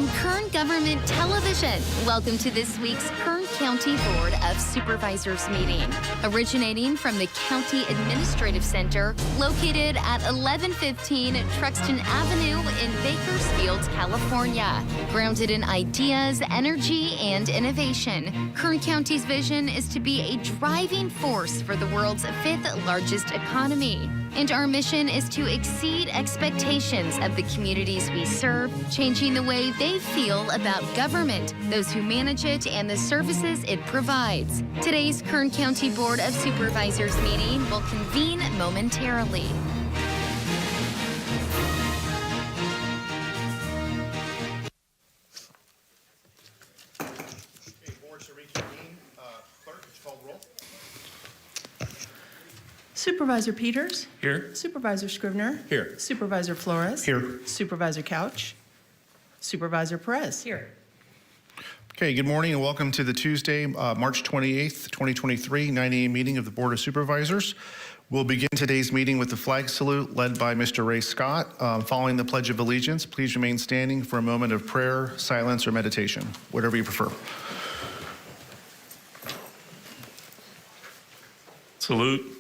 From Kern Government Television, welcome to this week's Kern County Board of Supervisors meeting. Originating from the County Administrative Center, located at 1115 Truxton Avenue in Bakersfield, California. Grounded in ideas, energy, and innovation, Kern County's vision is to be a driving force for the world's fifth largest economy. And our mission is to exceed expectations of the communities we serve, changing the way they feel about government, those who manage it, and the services it provides. Today's Kern County Board of Supervisors meeting will convene momentarily. Okay, board to reconvene. Clerk, would you call the roll? Supervisor Peters? Here. Supervisor Scrivener? Here. Supervisor Flores? Here. Supervisor Couch? Supervisor Perez? Here. Okay, good morning and welcome to the Tuesday, March 28th, 2023, 9 a.m. meeting of the Board of Supervisors. We'll begin today's meeting with the flag salute led by Mr. Ray Scott. Following the Pledge of Allegiance, please remain standing for a moment of prayer, silence, or meditation, whatever you prefer. Salute.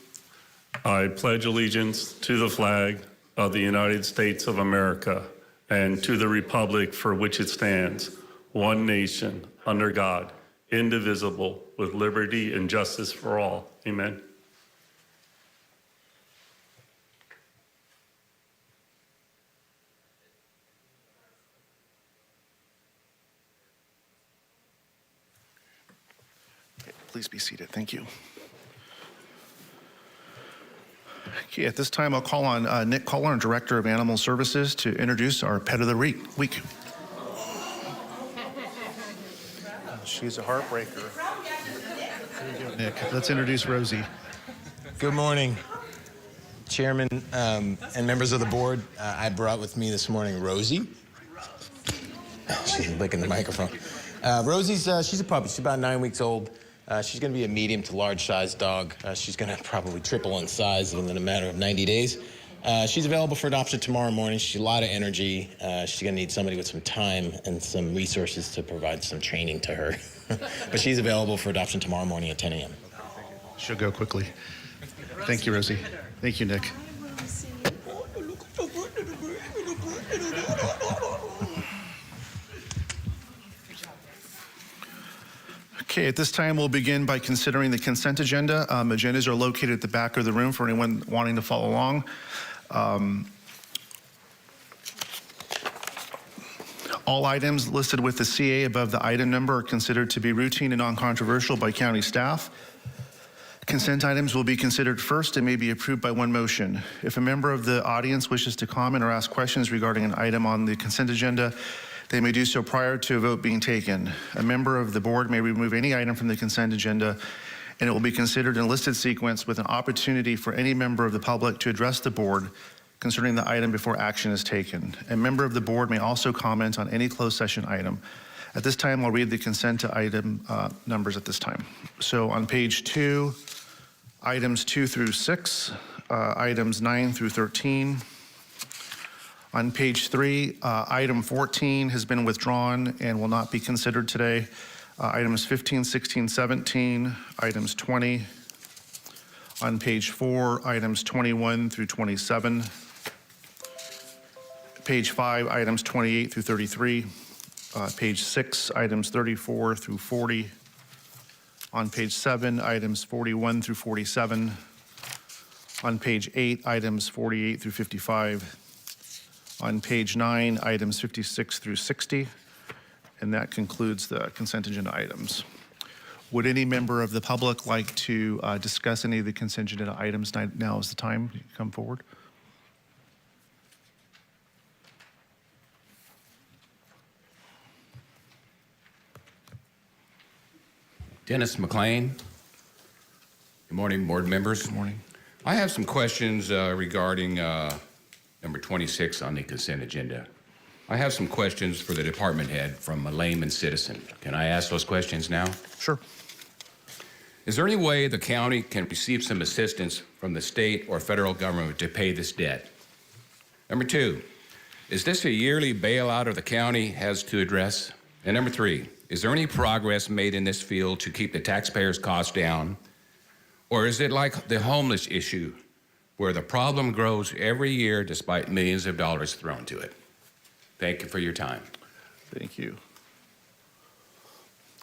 I pledge allegiance to the flag of the United States of America and to the republic for which it stands, one nation, under God, indivisible, with liberty and justice for all. Amen. Okay, please be seated. Thank you. Okay, at this time, I'll call on Nick Kohler, Director of Animal Services, to introduce our Pet of the Week. She's a heartbreaker. There you go, Nick. Let's introduce Rosie. Good morning. Chairman and members of the board, I brought with me this morning Rosie. She's licking the microphone. Rosie's, she's a puppy. She's about 9 weeks old. She's going to be a medium to large size dog. She's going to probably triple in size within a matter of 90 days. She's available for adoption tomorrow morning. She's a lot of energy. She's going to need somebody with some time and some resources to provide some training to her. But she's available for adoption tomorrow morning at 10 a.m. She'll go quickly. Thank you, Rosie. Thank you, Nick. Okay, at this time, we'll begin by considering the consent agenda. Agendas are located at the back of the room for anyone wanting to follow along. All items listed with the CA above the item number are considered to be routine and non-controversial by county staff. Consent items will be considered first and may be approved by one motion. If a member of the audience wishes to comment or ask questions regarding an item on the consent agenda, they may do so prior to a vote being taken. A member of the board may remove any item from the consent agenda, and it will be considered in a listed sequence with an opportunity for any member of the public to address the board concerning the item before action is taken. A member of the board may also comment on any closed session item. At this time, I'll read the consent item numbers at this time. So on page 2, items 2 through 6, items 9 through 13. On page 3, item 14 has been withdrawn and will not be considered today. Items 15, 16, 17, items 20. On page 4, items 21 through 27. Page 5, items 28 through 33. Page 6, items 34 through 40. On page 7, items 41 through 47. On page 8, items 48 through 55. On page 9, items 56 through 60. And that concludes the consent agenda items. Would any member of the public like to discuss any of the consent agenda items? Now is the time to come forward. Dennis McLean. Good morning, board members. Good morning. I have some questions regarding number 26 on the consent agenda. I have some questions for the department head from a layman citizen. Can I ask those questions now? Sure. Is there any way the county can receive some assistance from the state or federal government to pay this debt? Number 2, is this a yearly bailout of the county has to address? And number 3, is there any progress made in this field to keep the taxpayers' costs down? Or is it like the homeless issue, where the problem grows every year despite millions of dollars thrown to it? Thank you for your time. Thank you.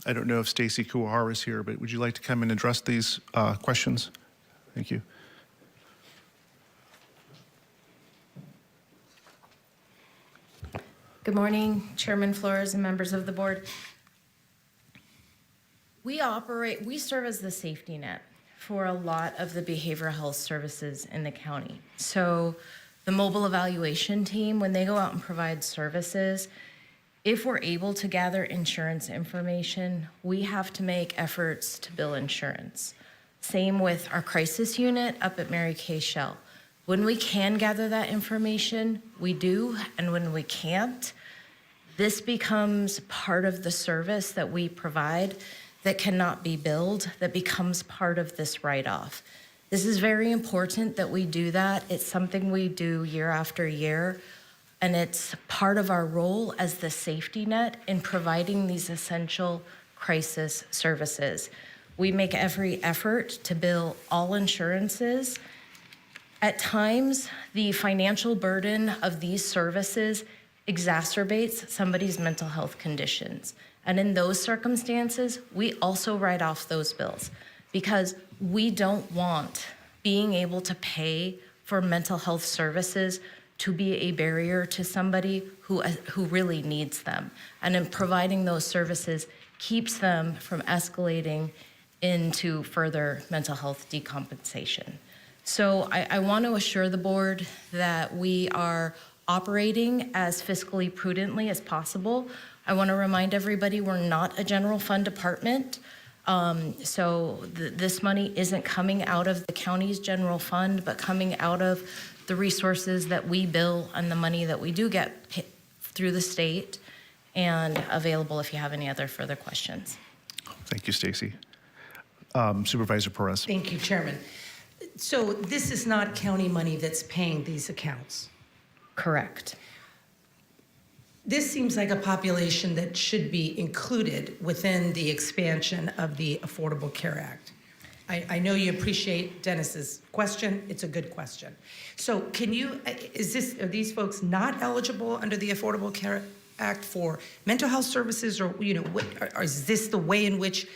I don't know if Stacy Kuwahara is here, but would you like to come and address these questions? Thank you. Good morning, Chairman Flores and members of the board. We serve as the safety net for a lot of the behavioral health services in the county. So the mobile evaluation team, when they go out and provide services, if we're able to gather insurance information, we have to make efforts to bill insurance. Same with our crisis unit up at Mary Kay Shell. When we can gather that information, we do, and when we can't, this becomes part of the service that we provide that cannot be billed, that becomes part of this write-off. This is very important that we do that. It's something we do year after year, and it's part of our role as the safety net in providing these essential crisis services. We make every effort to bill all insurances. At times, the financial burden of these services exacerbates somebody's mental health conditions. And in those circumstances, we also write off those bills because we don't want being able to pay for mental health services to be a barrier to somebody who really needs them. And in providing those services keeps them from escalating into further mental health decompensation. So I want to assure the board that we are operating as fiscally prudently as possible. I want to remind everybody we're not a general fund department. So this money isn't coming out of the county's general fund, but coming out of the resources that we bill and the money that we do get through the state, and available if you have any other further questions. Thank you, Stacy. Supervisor Perez. Thank you, Chairman. So this is not county money that's paying these accounts. Correct. This seems like a population that should be included within the expansion of the Affordable Care Act. I know you appreciate Dennis's question. It's a good question. So can you, are these folks not eligible under the Affordable Care Act for mental health services, or, or is this the way in which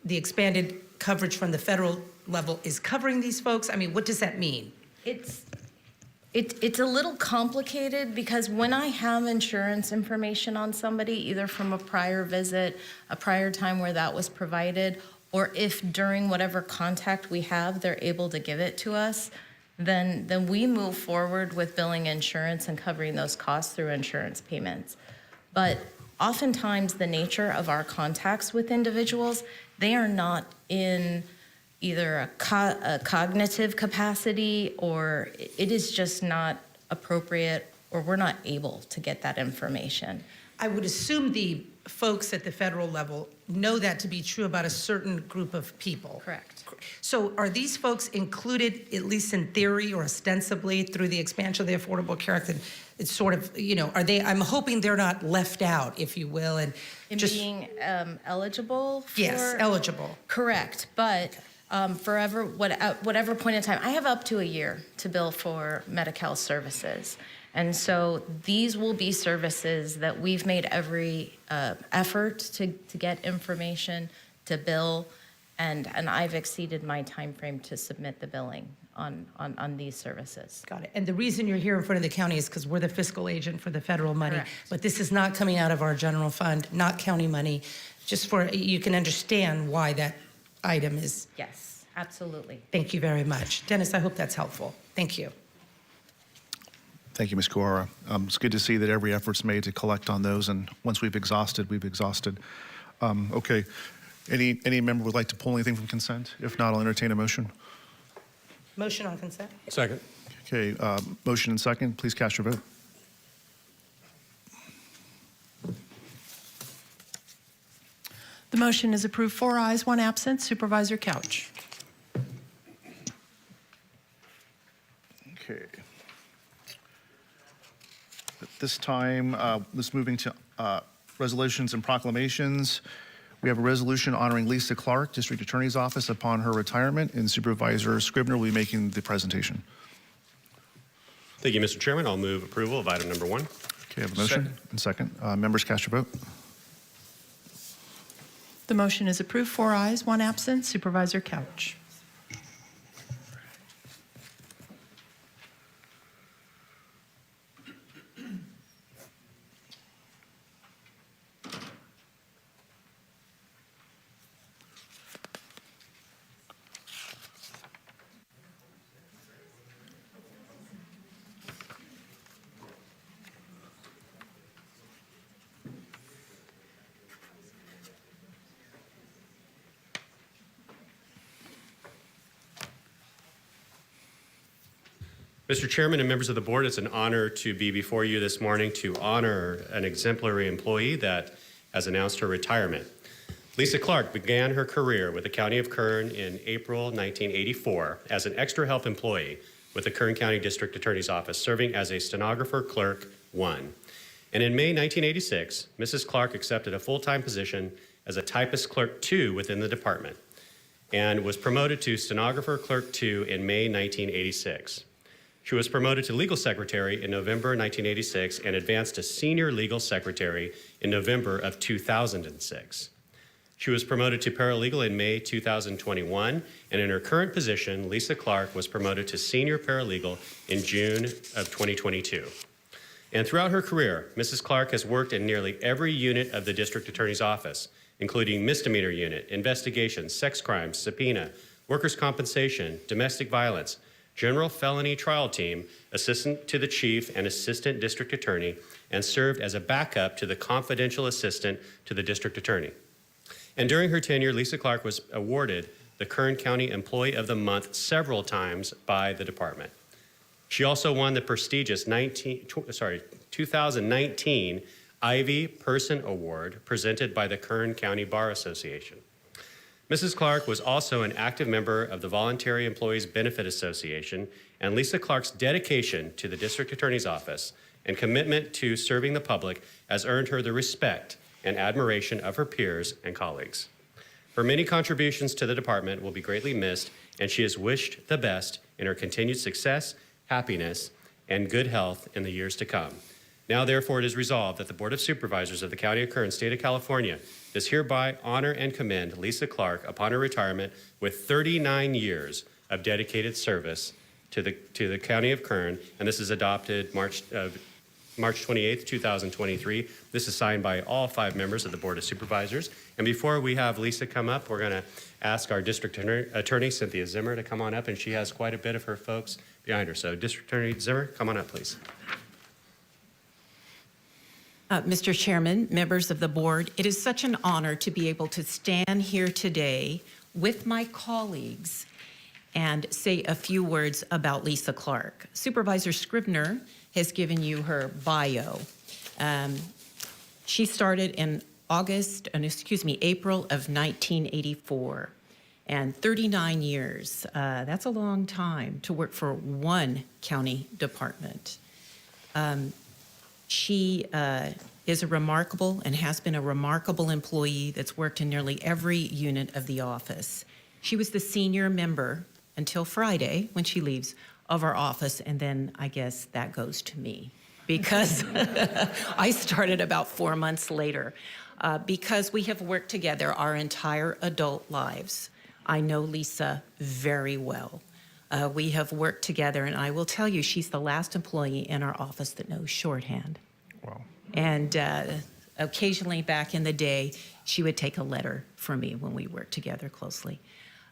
the expanded coverage from the federal level is covering these folks? I mean, what does that mean? It's a little complicated, because when I have insurance information on somebody, either from a prior visit, a prior time where that was provided, or if during whatever contact we have, they're able to give it to us, then we move forward with billing insurance and covering those costs through insurance payments. But oftentimes the nature of our contacts with individuals, they are not in either a cognitive capacity, or it is just not appropriate, or we're not able to get that information. I would assume the folks at the federal level know that to be true about a certain group of people. Correct. So are these folks included, at least in theory or ostensibly, through the expansion of the Affordable Care Act? And it's sort of, are they, I'm hoping they're not left out, if you will, and In just. being eligible for? Yes, eligible. Correct, but whatever point in time, I have up to a year to bill for Medi-Cal services. And so these will be services that we've made every effort to get information, to bill, and I've exceeded my time frame to submit the billing on these services. Got it. And the reason you're here in front of the county is because we're the fiscal agent for the federal money. Correct. But this is not coming out of our general fund, not county money, just for, you can understand why that item is. Yes, absolutely. Thank you very much. Dennis, I hope that's helpful. Thank you. Thank you, Ms. Kuara. It's good to see that every effort's made to collect on those, and once we've exhausted, we've exhausted. Okay. Any member would like to pull anything from consent? If not, I'll entertain a motion. Motion on consent? Second. Okay, motion and second. Please cast your vote. The motion is approved, 4 ayes, 1 absent. Supervisor Couch. Okay. At this time, let's moving to resolutions and proclamations. We have a resolution honoring Lisa Clark, District Attorney's Office, upon her retirement, and Supervisor Scribner will be making the presentation. Thank you, Mr. Chairman. I'll move approval of item number 1. Okay, I have a motion and second. Members, cast your vote. The motion is approved, 4 ayes, 1 absent. Supervisor Couch. Mr. Chairman and members of the board, it's an honor to be before you this morning to honor an exemplary employee that has announced her retirement. Lisa Clark began her career with the County of Kern in April 1984 as an extra help employee with the Kern County District Attorney's Office, serving as a stenographer clerk 1. And in May 1986, Mrs. Clark accepted a full-time position as a typist clerk 2 within the department and was promoted to stenographer clerk 2 in May 1986. She was promoted to legal secretary in November 1986 and advanced to senior legal secretary in November of 2006. She was promoted to paralegal in May 2021, and in her current position, Lisa Clark was promoted to senior paralegal in June of 2022. And throughout her career, Mrs. Clark has worked in nearly every unit of the district attorney's office, including misdemeanor unit, investigations, sex crimes, subpoena, workers' compensation, domestic violence, general felony trial team, assistant to the chief and assistant district attorney, and served as a backup to the confidential assistant to the district attorney. And during her tenure, Lisa Clark was awarded the Kern County Employee of the Month several times by the department. She also won the prestigious 2019 Ivy Person Award presented by the Kern County Bar Association. Mrs. Clark was also an active member of the Voluntary Employees Benefit Association, and Lisa Clark's dedication to the District Attorney's Office and commitment to serving the public has earned her the respect and admiration of her peers and colleagues. Her many contributions to the department will be greatly missed, and she is wished the best in her continued success, happiness, and good health in the years to come. Now, therefore, it is resolved that the Board of Supervisors of the County of Kern, State of California, does hereby honor and commend Lisa Clark upon her retirement with 39 years of dedicated service to the County of Kern, and this is adopted March 28th, 2023. This is signed by all 5 members of the Board of Supervisors. And before we have Lisa come up, we're going to ask our District Attorney, Cynthia Zimmer, to come on up, and she has quite a bit of her folks behind her. So District Attorney Zimmer, come on up, please. Mr. Chairman, members of the board, it is such an honor to be able to stand here today with my colleagues and say a few words about Lisa Clark. Supervisor Scribner has given you her bio. She started in April of 1984, and 39 years. That's a long time to work for one county department. She is a remarkable and has been a remarkable employee that's worked in nearly every unit of the office. She was the senior member until Friday when she leaves of our office, and then I guess that goes to me because I started about 4 months later because we have worked together our entire adult lives. I know Lisa very well. We have worked together, and I will tell you, she's the last employee in our office that knows shorthand. Wow. And occasionally back in the day, she would take a letter from me when we worked together closely.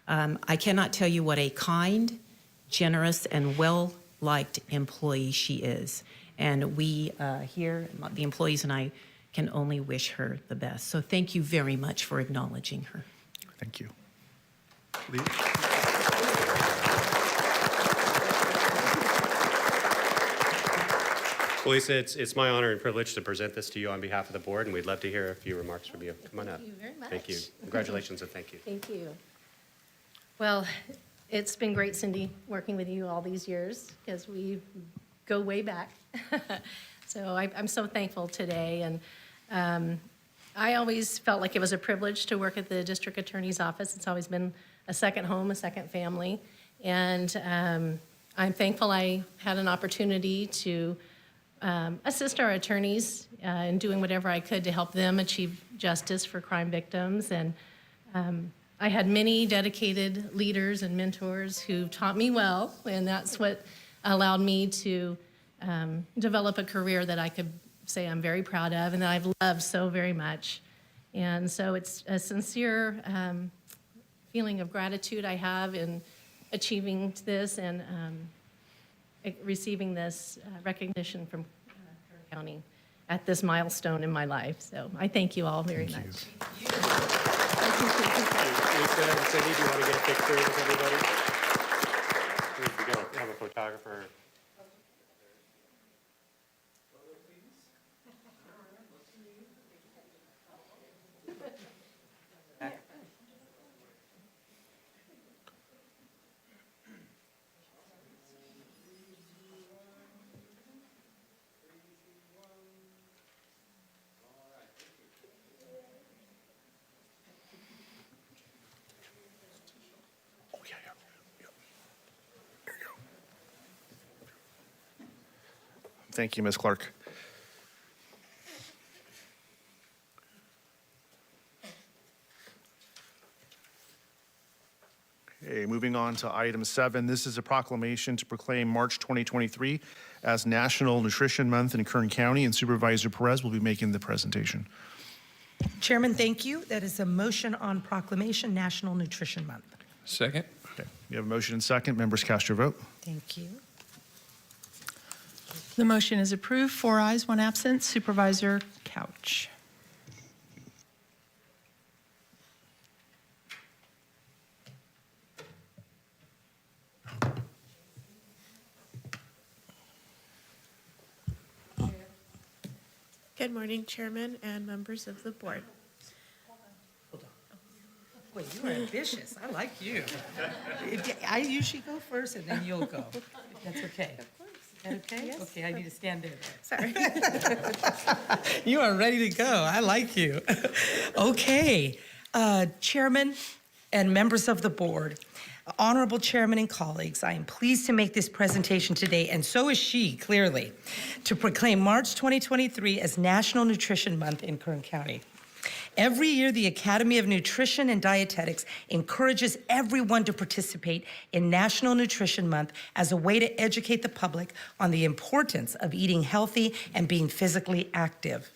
I cannot tell you what a kind, generous, and well-liked employee she is. And we here, the employees and I, can only wish her the best. So thank you very much for acknowledging her. Thank you. Well, Lisa, it's my honor and privilege to present this to you on behalf of the board, and we'd love to hear a few remarks from you. Come on up. Thank you very much. Thank you. Congratulations and thank you. Thank you. Well, it's been great, Cindy, working with you all these years because we go way back. So I'm so thankful today. And I always felt like it was a privilege to work at the district attorney's office. It's always been a second home, a second family. And I'm thankful I had an opportunity to assist our attorneys in doing whatever I could to help them achieve justice for crime victims. And I had many dedicated leaders and mentors who taught me well, and that's what allowed me to develop a career that I could say I'm very proud of and that I've loved so very much. And so it's a sincere feeling of gratitude I have in achieving this and receiving this recognition from Kern County at this milestone in my life. So I thank you all very much. Lisa and Cindy, do you want to get a picture with everybody? We go have a photographer. Thank you, Ms. Clark. Okay, moving on to item 7. This is a proclamation to proclaim March 2023 as National Nutrition Month in Kern County, and Supervisor Perez will be making the presentation. Chairman, thank you. That is a motion on proclamation National Nutrition Month. Second. Okay, we have a motion and second. Members, cast your vote. Thank you. The motion is approved. 4 ayes, 1 absent. Supervisor Couch. Good morning, Chairman and members of the board. Boy, you are ambitious. I like you. I usually go first and then you'll go. If that's okay. Of course. Is that okay? Yes. Okay, I need to stand there. Sorry. You are ready to go. I like you. Okay, Chairman and members of the board, honorable Chairman and colleagues, I am pleased to make this presentation today, and so is she, clearly, to proclaim March 2023 as National Nutrition Month in Kern County. Every year, the Academy of Nutrition and Dietetics encourages everyone to participate in National Nutrition Month as a way to educate the public on the importance of eating healthy and being physically active.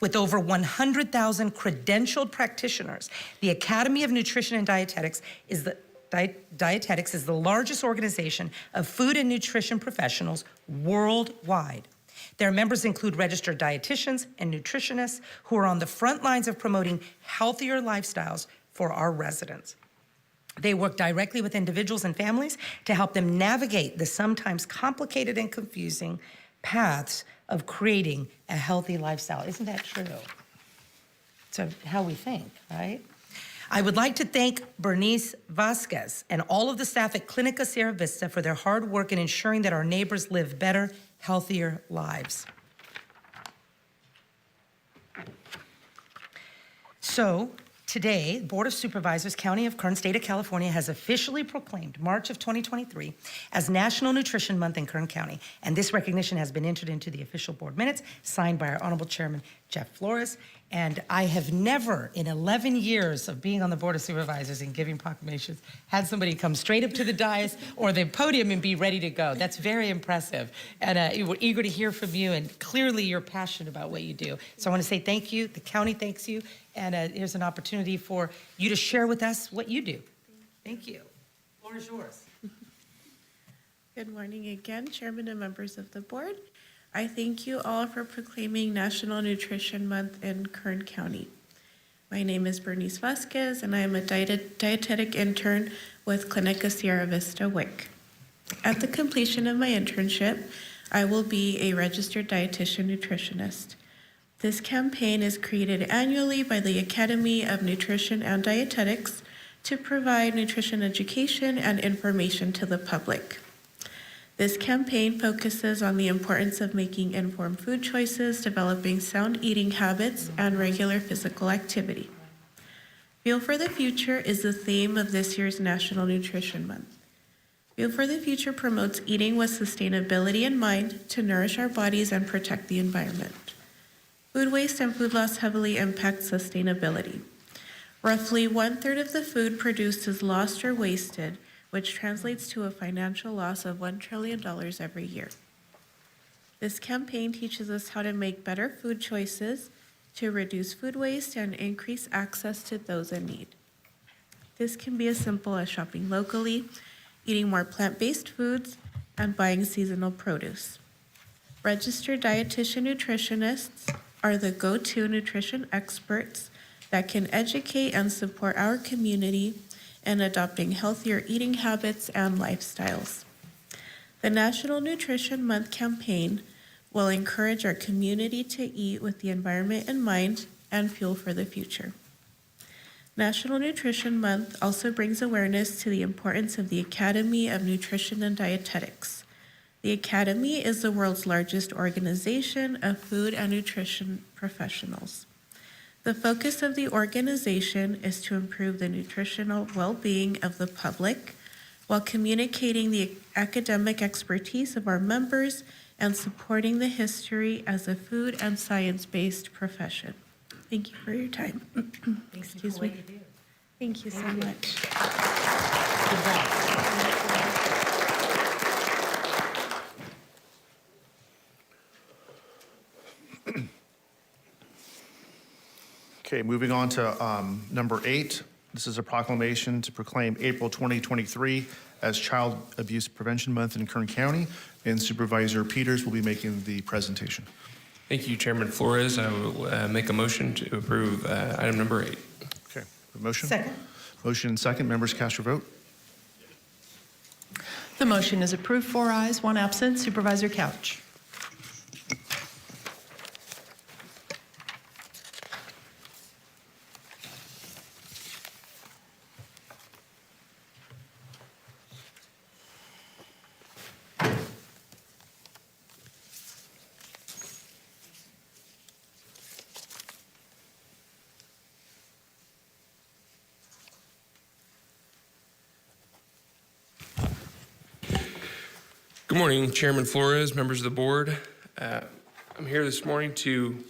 With over 100,000 credentialed practitioners, the Academy of Nutrition and Dietetics is the largest organization of food and nutrition professionals worldwide. Their members include registered dietitians and nutritionists who are on the front lines of promoting healthier lifestyles for our residents. They work directly with individuals and families to help them navigate the sometimes complicated and confusing paths of creating a healthy lifestyle. Isn't that true? So how we think, right? I would like to thank Bernice Vasquez and all of the staff at Clinica Sierra Vista for their hard work in ensuring that our neighbors live better, healthier lives. So today, the Board of Supervisors, County of Kern, State of California, has officially proclaimed March of 2023 as National Nutrition Month in Kern County, and this recognition has been entered into the official board minutes, signed by our Honorable Chairman, Jeff Flores. And I have never, in 11 years of being on the Board of Supervisors and giving proclamations, had somebody come straight up to the dais or the podium and be ready to go. That's very impressive. And we're eager to hear from you, and clearly you're passionate about what you do. So I want to say thank you. The county thanks you. And here's an opportunity for you to share with us what you do. Thank you. The floor is yours. Good morning again, Chairman and members of the board. I thank you all for proclaiming National Nutrition Month in Kern County. My name is Bernice Vasquez, and I am a dietetic intern with Clinica Sierra Vista WIC. At the completion of my internship, I will be a registered dietitian nutritionist. This campaign is created annually by the Academy of Nutrition and Dietetics to provide nutrition education and information to the public. This campaign focuses on the importance of making informed food choices, developing sound eating habits, and regular physical activity. Fuel for the Future is the theme of this year's National Nutrition Month. Fuel for the Future promotes eating with sustainability in mind to nourish our bodies and protect the environment. Food waste and food loss heavily impact sustainability. Roughly 1/3 of the food produced is lost or wasted, which translates to a financial loss of $1 trillion every year. This campaign teaches us how to make better food choices to reduce food waste and increase access to those in need. This can be as simple as shopping locally, eating more plant-based foods, and buying seasonal produce. Registered dietitian nutritionists are the go-to nutrition experts that can educate and support our community in adopting healthier eating habits and lifestyles. The National Nutrition Month campaign will encourage our community to eat with the environment in mind and fuel for the future. National Nutrition Month also brings awareness to the importance of the Academy of Nutrition and Dietetics. The Academy is the world's largest organization of food and nutrition professionals. The focus of the organization is to improve the nutritional well-being of the public while communicating the academic expertise of our members and supporting the history as a food and science-based profession. Thank you for your time. Excuse me. Thank you so much. Okay, moving on to number 8. This is a proclamation to proclaim April 2023 as Child Abuse Prevention Month in Kern County, and Supervisor Peters will be making the presentation. Thank you, Chairman Flores. I will make a motion to approve item number 8. Okay, a motion? Second. Motion and second. Members cast your vote. The motion is approved. 4 ayes, 1 absent. Supervisor Couch. Good morning, Chairman Flores, members of the board. I'm here this morning to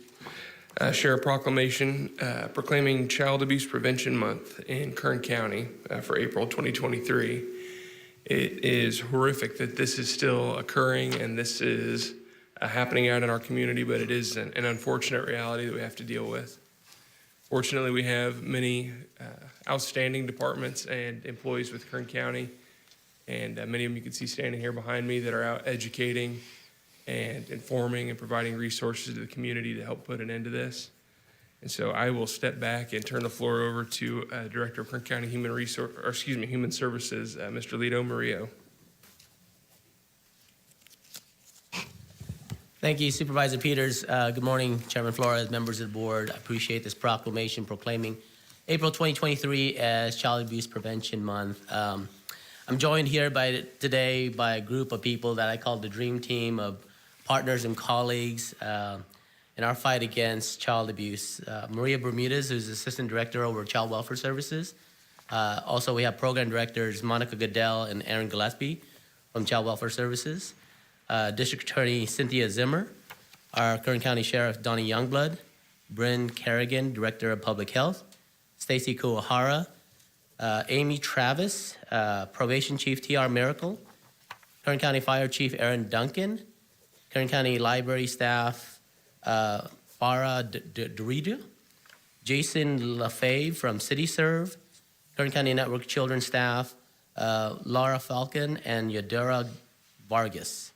share a proclamation proclaiming Child Abuse Prevention Month in Kern County for April 2023. It is horrific that this is still occurring and this is happening out in our community, but it is an unfortunate reality that we have to deal with. Fortunately, we have many outstanding departments and employees with Kern County, and many of them you can see standing here behind me that are out educating and informing and providing resources to the community to help put an end to this. And so I will step back and turn the floor over to Director of Kern County Human Services, Mr. Lito Murillo. Thank you, Supervisor Peters. Good morning, Chairman Flores, members of the board. I appreciate this proclamation proclaiming April 2023 as Child Abuse Prevention Month. I'm joined here today by a group of people that I call the dream team of partners and colleagues in our fight against child abuse. Maria Bermudez, who's Assistant Director over Child Welfare Services. Also, we have Program Directors Monica Goodell and Aaron Gillespie from Child Welfare Services. District Attorney Cynthia Zimmer, our Kern County Sheriff Donnie Youngblood, Bryn Kerrigan, Director of Public Health, Stacy Kuwahara, Amy Travis, Probation Chief T.R. Miracle, Kern County Fire Chief Aaron Duncan, Kern County Library Staff Farah Dorija, Jason LaFave from CityServe, Kern County Network Children's Staff Laura Falcon and Yadira Vargas.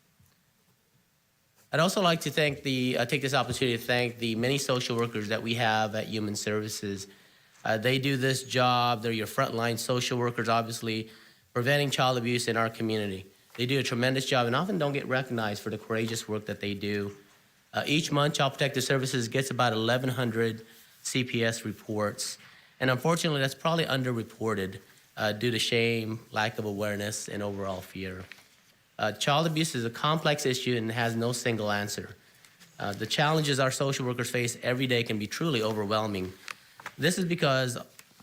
I'd also like to take this opportunity to thank the many social workers that we have at Human Services. They do this job. They're your frontline social workers, obviously, preventing child abuse in our community. They do a tremendous job and often don't get recognized for the courageous work that they do. Each month, Child Protective Services gets about 1,100 CPS reports. And unfortunately, that's probably underreported due to shame, lack of awareness, and overall fear. Child abuse is a complex issue and has no single answer. The challenges our social workers face every day can be truly overwhelming. This is because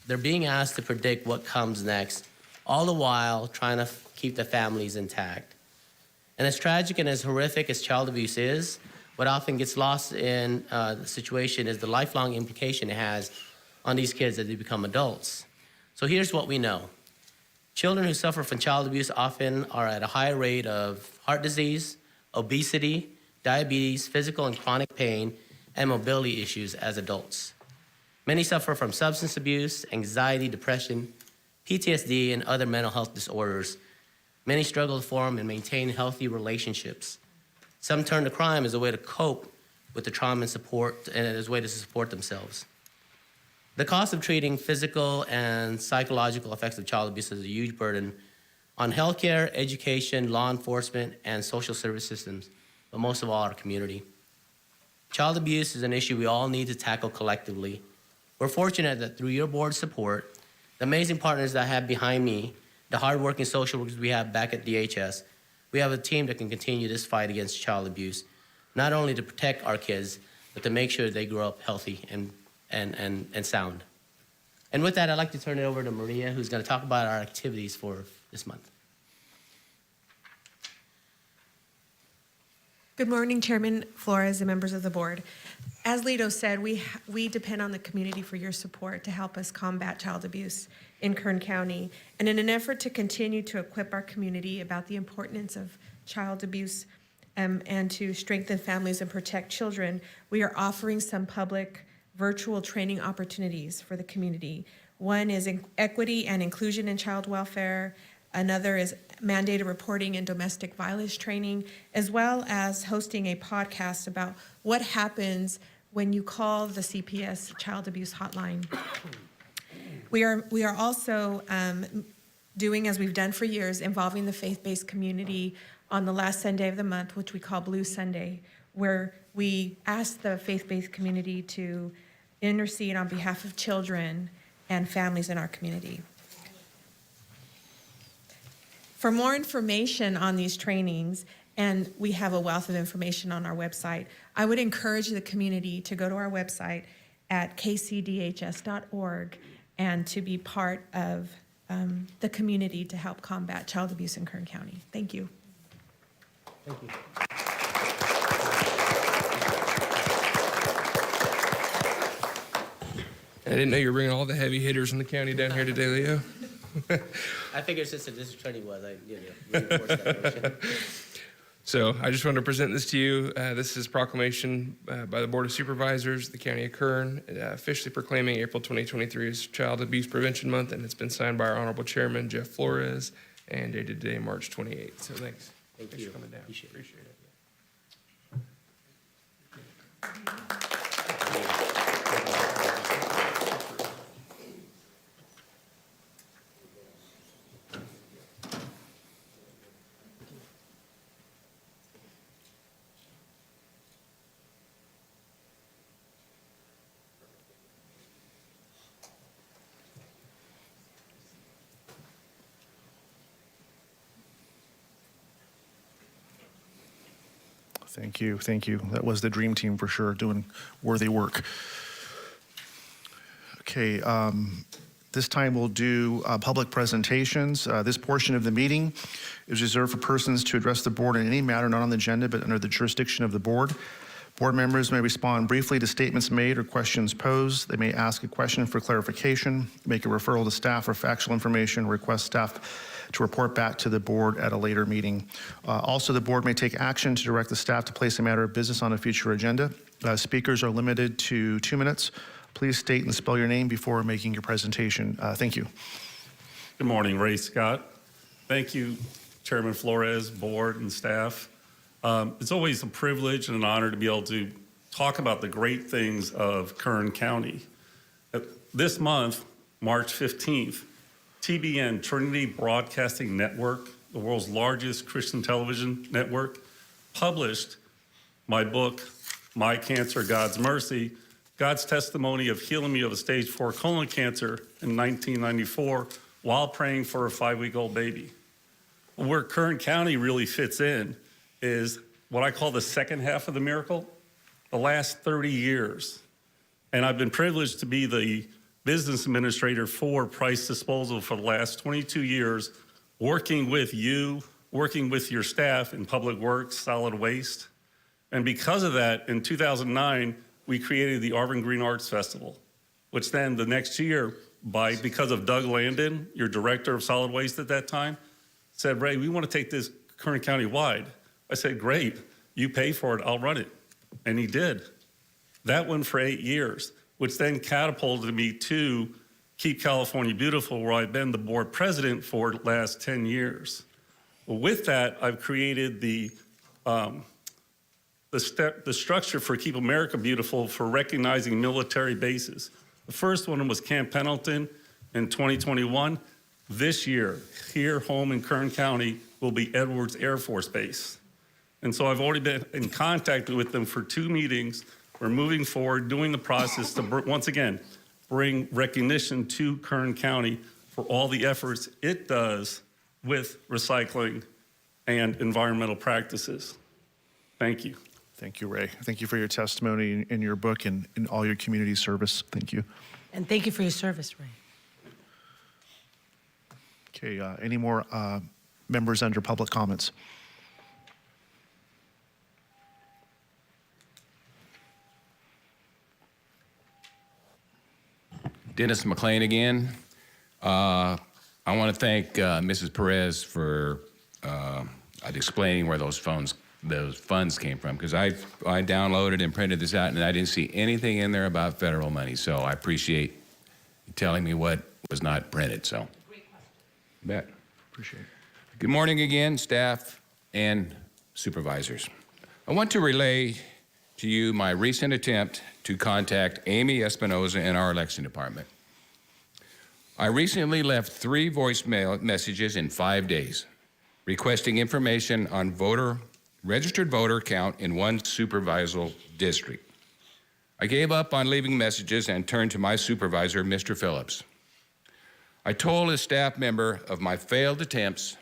they're being asked to predict what comes next, all the while trying to keep the families intact. And as tragic and as horrific as child abuse is, what often gets lost in the situation is the lifelong implication it has on these kids as they become adults. So here's what we know. Children who suffer from child abuse often are at a higher rate of heart disease, obesity, diabetes, physical and chronic pain, and mobility issues as adults. Many suffer from substance abuse, anxiety, depression, PTSD, and other mental health disorders. Many struggle to form and maintain healthy relationships. Some turn to crime as a way to cope with the trauma and support, and as a way to support themselves. The cost of treating physical and psychological effects of child abuse is a huge burden on healthcare, education, law enforcement, and social service systems, but most of all, our community. Child abuse is an issue we all need to tackle collectively. We're fortunate that through your board's support, the amazing partners that I have behind me, the hardworking social workers we have back at DHS, we have a team that can continue this fight against child abuse, not only to protect our kids, but to make sure they grow up healthy and sound. And with that, I'd like to turn it over to Maria, who's going to talk about our activities for this month. Good morning, Chairman Flores and members of the board. As Lito said, we depend on the community for your support to help us combat child abuse in Kern County. And in an effort to continue to equip our community about the importance of child abuse and to strengthen families and protect children, we are offering some public virtual training opportunities for the community. One is equity and inclusion in child welfare. Another is mandated reporting and domestic violence training, as well as hosting a podcast about what happens when you call the CPS child abuse hotline. We are also doing, as we've done for years, involving the faith-based community on the last Sunday of the month, which we call Blue Sunday, where we ask the faith-based community to intercede on behalf of children and families in our community. For more information on these trainings, and we have a wealth of information on our website, I would encourage the community to go to our website at kcdhs.org and to be part of the community to help combat child abuse in Kern County. Thank you. Thank you. I didn't know you were bringing all the heavy hitters in the county down here today, Leo. I figured since the district attorney was, I reinforce that motion. So I just wanted to present this to you. This is proclamation by the Board of Supervisors, the County of Kern, officially proclaiming April 2023 as Child Abuse Prevention Month, and it's been signed by our Honorable Chairman, Jeff Flores, and dated today, March 28th. So thanks. Thanks for coming down. Appreciate it. Thank you. Thank you. That was the dream team for sure, doing worthy work. Okay, this time we'll do public presentations. This portion of the meeting is reserved for persons to address the board on any matter not on the agenda but under the jurisdiction of the board. Board members may respond briefly to statements made or questions posed. They may ask a question for clarification, make a referral to staff for factual information, request staff to report back to the board at a later meeting. Also, the board may take action to direct the staff to place a matter of business on a future agenda. Speakers are limited to 2 minutes. Please state and spell your name before making your presentation. Thank you. Good morning, Ray Scott. Thank you, Chairman Flores, board, and staff. It's always a privilege and an honor to be able to talk about the great things of Kern County. This month, March 15th, TBN, Trinity Broadcasting Network, the world's largest Christian television network, published my book, My Cancer, God's Mercy, God's Testimony of Healing Me of a Stage 4 colon cancer in 1994 while praying for a 5-week-old baby. Where Kern County really fits in is what I call the second half of the miracle, the last 30 years. And I've been privileged to be the business administrator for Price Disposal for the last 22 years, working with you, working with your staff in Public Works, Solid Waste. And because of that, in 2009, we created the Arvin Green Arts Festival, which then the next year, because of Doug Landon, your director of Solid Waste at that time, said, Ray, we want to take this Kern County wide. I said, great, you pay for it, I'll run it. And he did. That went for 8 years, which then catapulted me to Keep California Beautiful, where I've been the board president for the last 10 years. Well, with that, I've created the structure for Keep America Beautiful for recognizing military bases. The first one was Camp Pendleton in 2021. This year, here home in Kern County, will be Edwards Air Force Base. And so I've already been in contact with them for 2 meetings. We're moving forward, doing the process to, once again, bring recognition to Kern County for all the efforts it does with recycling and environmental practices. Thank you. Thank you, Ray. Thank you for your testimony in your book and in all your community service. Thank you. And thank you for your service, Ray. Okay, any more members under public comments? Dennis McLean again. I want to thank Mrs. Perez for explaining where those funds came from, because I downloaded and printed this out and I didn't see anything in there about federal money. So I appreciate you telling me what was not printed. So, great question. Bet. Appreciate it. Good morning again, staff and supervisors. I want to relay to you my recent attempt to contact Amy Espinoza in our election department. I recently left 3 voicemail messages in 5 days requesting information on registered voter count in one supervisor district. I gave up on leaving messages and turned to my supervisor, Mr. Phillips. I told a staff member of my failed attempts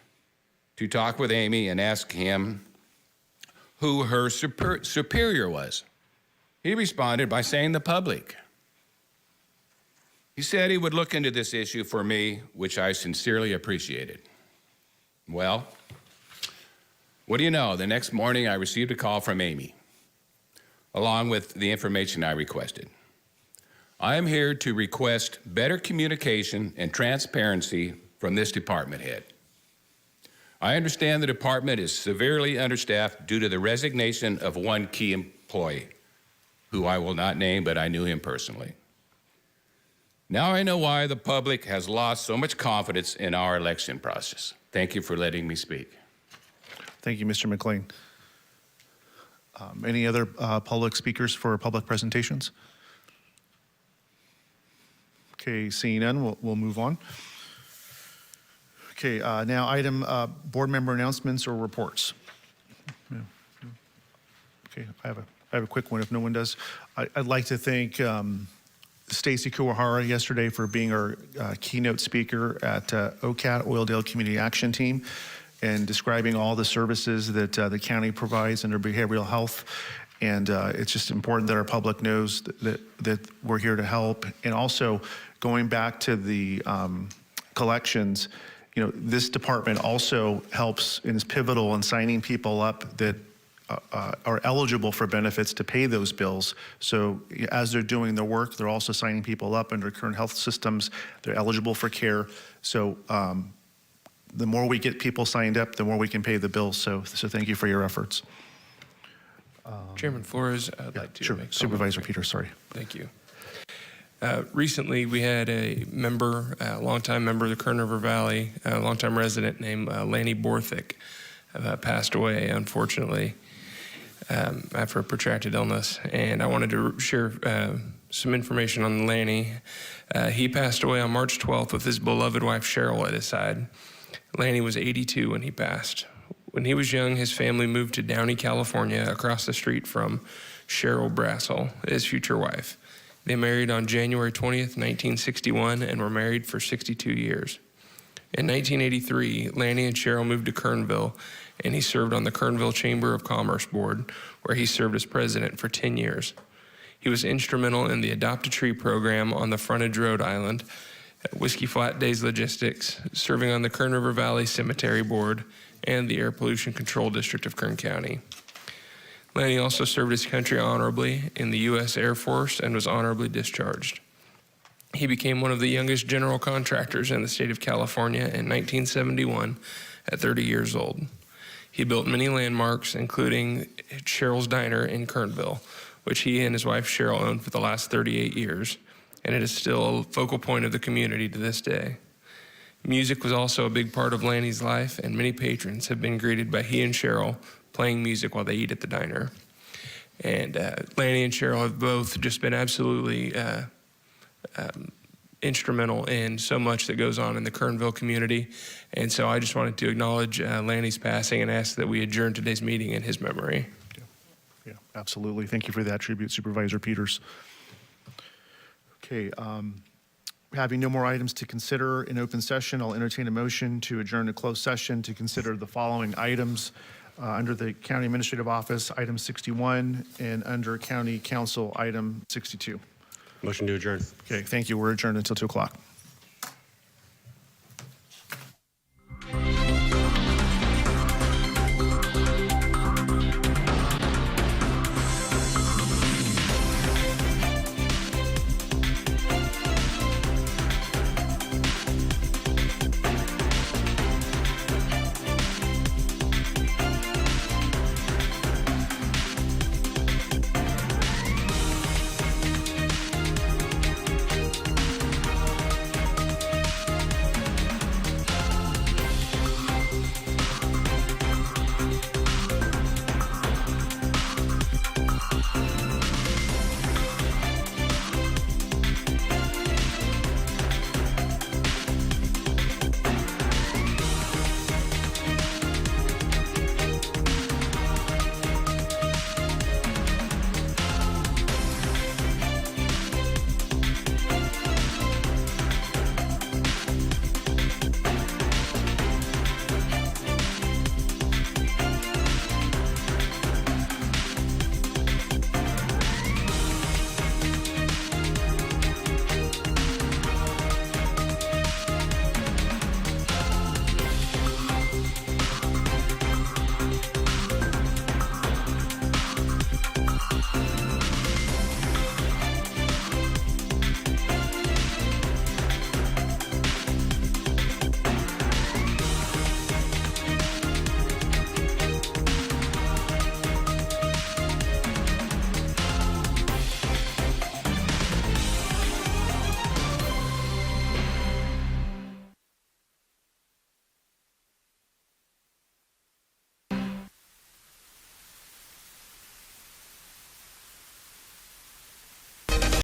to talk with Amy and ask him who her superior was. He responded by saying the public. He said he would look into this issue for me, which I sincerely appreciated. Well, What do you know? The next morning, I received a call from Amy, along with the information I requested. I am here to request better communication and transparency from this department head. I understand the department is severely understaffed due to the resignation of one key employee, who I will not name, but I knew him personally. Now I know why the public has lost so much confidence in our election process. Thank you for letting me speak. Thank you, Mr. McLean. Any other public speakers for public presentations? Okay, seeing none, we'll move on. Okay, now item board member announcements or reports. Okay, I have a quick one if no one does. I'd like to thank Stacy Kuwahara yesterday for being our keynote speaker at OCAT, Oildale Community Action Team, and describing all the services that the county provides under behavioral health. And it's just important that our public knows that we're here to help. And also going back to the collections, you know, this department also helps and is pivotal in signing people up that are eligible for benefits to pay those bills. So as they're doing their work, they're also signing people up under current health systems. They're eligible for care. So the more we get people signed up, the more we can pay the bills. So thank you for your efforts. Chairman Flores, I'd like to make Supervisor Peters, sorry. Thank you. Recently, we had a member, a longtime member of the Kern River Valley, a longtime resident named Lanny Borthwick, passed away, unfortunately, after a protracted illness. And I wanted to share some information on Lanny. He passed away on March 12th with his beloved wife, Cheryl, at his side. Lanny was 82 when he passed. When he was young, his family moved to Downey, California, across the street from Cheryl Brassel, his future wife. They married on January 20th, 1961, and were married for 62 years. In 1983, Lanny and Cheryl moved to Kernville, and he served on the Kernville Chamber of Commerce Board, where he served as president for 10 years. He was instrumental in the Adopt a Tree program on the frontage Rhode Island, Whiskey Flat Days Logistics, serving on the Kern River Valley Cemetery Board, and the Air Pollution Control District of Kern County. Lanny also served his country honorably in the U.S. Air Force and was honorably discharged. He became one of the youngest general contractors in the state of California in 1971 at 30 years old. He built many landmarks, including Cheryl's Diner in Kernville, which he and his wife Cheryl owned for the last 38 years, and it is still a focal point of the community to this day. Music was also a big part of Lanny's life, and many patrons have been greeted by he and Cheryl playing music while they eat at the diner. And Lanny and Cheryl have both just been absolutely instrumental in so much that goes on in the Kernville community. And so I just wanted to acknowledge Lanny's passing and ask that we adjourn today's meeting in his memory. Yeah, absolutely. Thank you for that tribute, Supervisor Peters. Okay, having no more items to consider in open session, I'll entertain a motion to adjourn to closed session to consider the following items under the County Administrative Office, item 61, and under County Council, item 62. Motion to adjourn. Okay, thank you. We're adjourned until 2 o'clock.